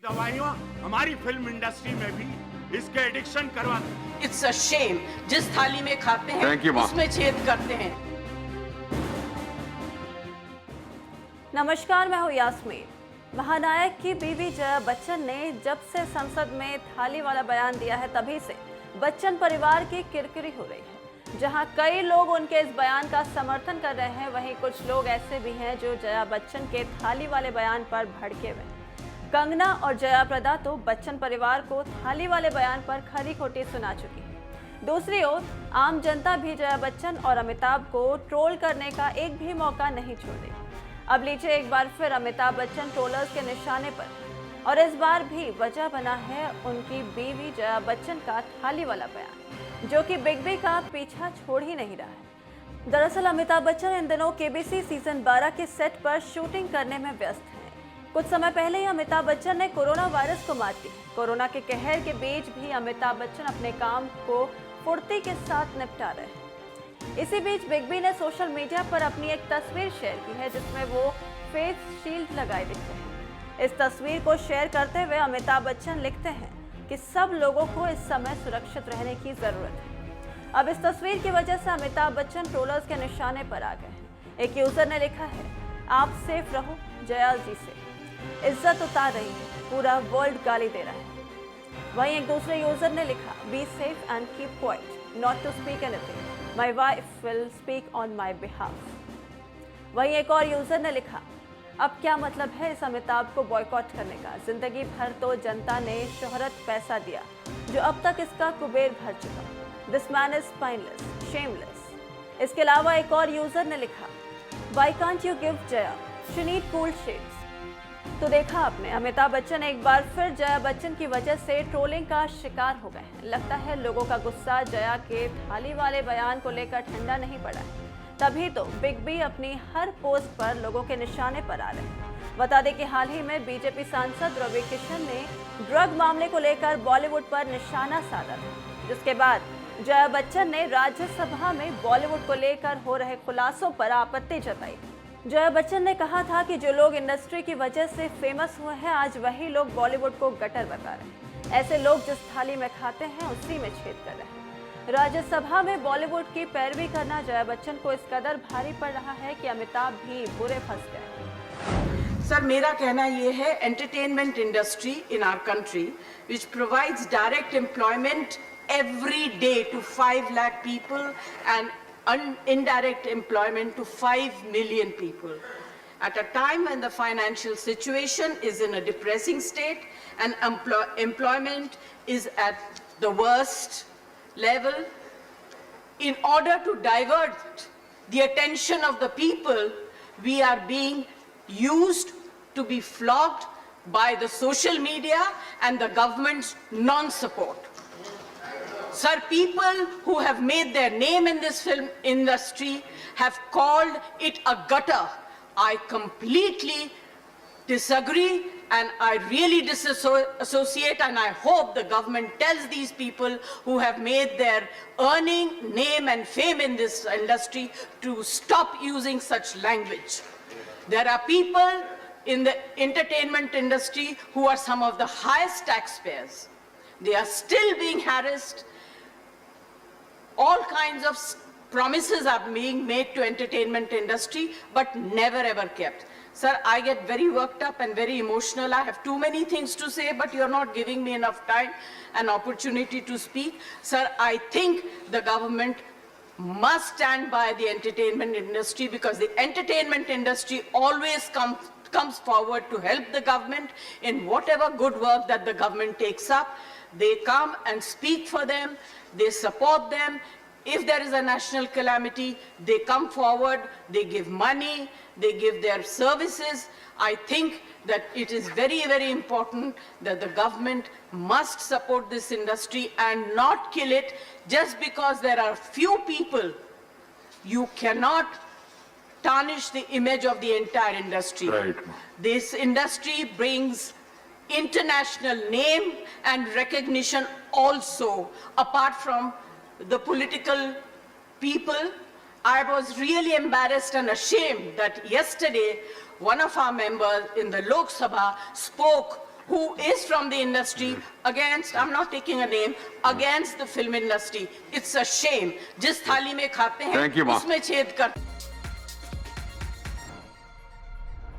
दवाइयाँ हमारी film industry में भी इसके एडिक्शन करवा। इट्स अ शेम, जिस थाली में खाते हैं उसमें छेद करते हैं। नमस्कार, मैं हूँ यास्मीन। महानायक की बीवी जया बच्चन ने जब से संसद में थाली वाला बयान दिया है, तभी से बच्चन परिवार की किरकिरी हो रही है। जहां कई लोग उनके इस बयान का समर्थन कर रहे हैं, वहीं कुछ लोग ऐसे भी हैं जो जया बच्चन के थाली वाले बयान पर भड़के हुए हैं। कंगना और जया प्रदा तो बच्चन परिवार को थाली वाले बयान पर खरी खोटी सुना चुकी है। दूसरी ओर आम जनता भी जया बच्चन और अमिताभ को ट्रोल करने का एक भी मौका नहीं छोड़ रही। अब लीजिए एक बार फिर अमिताभ बच्चन ट्रोलर्स के निशाने पर, और इस बार भी वजह बना है उनकी बीवी जया बच्चन का थाली वाला बयान, जो कि बिग बी का पीछा छोड़ ही नहीं रहा है। दरअसल अमिताभ बच्चन इन दिनों केबीसी सीजन 12 के सेट पर शूटिंग करने में व्यस्त हैं। कुछ समय पहले ही अमिताभ बच्चन ने कोरोना वायरस को मात दी। कोरोना के कहर के बीच भी अमिताभ बच्चन अपने काम को फुर्ती के साथ निपटा रहे हैं। इसी बीच बिग बी ने सोशल मीडिया पर अपनी एक तस्वीर शेयर की है, जिसमें वो फेस शील्ड लगाए दिखते हैं। इस तस्वीर को शेयर करते हुए अमिताभ बच्चन लिखते हैं कि सब लोगों को इस समय सुरक्षित रहने की जरूरत है। अब इस तस्वीर की वजह से अमिताभ बच्चन ट्रोलर्स के निशाने पर आ गए हैं। एक यूजर ने लिखा है, आप सेफ रहो जया जी से, इज्जत उतार रही है, पूरा वर्ल्ड गाली दे रहा है। वहीं एक दूसरे यूजर ने लिखा, be safe and keep quiet, not to speak anything, my wife will speak on my behalf. वहीं एक और यूजर ने लिखा, अब क्या मतलब है इस अमिताभ को बॉयकॉट करने का, जिंदगी भर तो जनता ने शोहरत पैसा दिया, जो अब तक इसका कुबेर भर चुका। This man is spineless, shameless. इसके अलावा एक और यूजर ने लिखा, why can't you give Jaya, she need cool shades. तो देखा आपने, अमिताभ बच्चन एक बार फिर जया बच्चन की वजह से ट्रोलिंग का शिकार हो गए हैं। लगता है लोगों का गुस्सा जया के थाली वाले बयान को लेकर ठंडा नहीं पड़ा है, तभी तो बिग बी अपनी हर पोस्ट पर लोगों के निशाने पर आ रहे हैं। बता दें कि हाल ही में बीजेपी सांसद रवि किशन ने ड्रग मामले को लेकर बॉलीवुड पर निशाना साधा था, जिसके बाद जया बच्चन ने राज्यसभा में बॉलीवुड को लेकर हो रहे खुलासों पर आपत्ति जताई। जया बच्चन ने कहा था कि जो लोग इंडस्ट्री की वजह से फेमस हुए हैं, आज वही लोग बॉलीवुड को गटर बता रहे हैं। ऐसे लोग जिस थाली में खाते हैं उसी में छेद कर रहे हैं। राज्यसभा में बॉलीवुड की पैरवी करना जया बच्चन को इस कदर भारी पड़ रहा है कि अमिताभ भी बुरे फंस गए। सर, मेरा कहना ये है, entertainment industry in our country which provides direct employment every day to 5 lakh people and indirect employment to 5 million people. At a time when the financial situation is in a depressing state and employment is at the worst level, in order to divert the attention of the people, we are being used to be flogged by the social media and the government's non-support. Sir, people who have made their name in this film industry have called it a gutter. I completely disagree and I really disassociate, and I hope the government tells these people who have made their earning, name and fame in this industry to stop using such language. There are people in the entertainment industry who are some of the highest taxpayers. They are still being harassed. All kinds of promises are being made to entertainment industry, but never ever kept. Sir, I get very worked up and very emotional. I have too many things to say, but you're not giving me enough time and opportunity to speak. Sir, I think the government must stand by the entertainment industry, because the entertainment industry always comes forward to help the government in whatever good work that the government takes up. They come and speak for them. They support them. If there is a national calamity, they come forward, they give money, they give their services. I think that it is very, very important that the government must support this industry and not kill it just because there are few people. You cannot tarnish the image of the entire industry. Right. This industry brings international name and recognition also, apart from the political people. I was really embarrassed and ashamed that yesterday one of our members in the Lok Sabha spoke who is from the industry against, I'm not taking a name, against the film industry. It's a shame. जिस थाली में खाते हैं Thank you, ma'am. उसमें छेद कर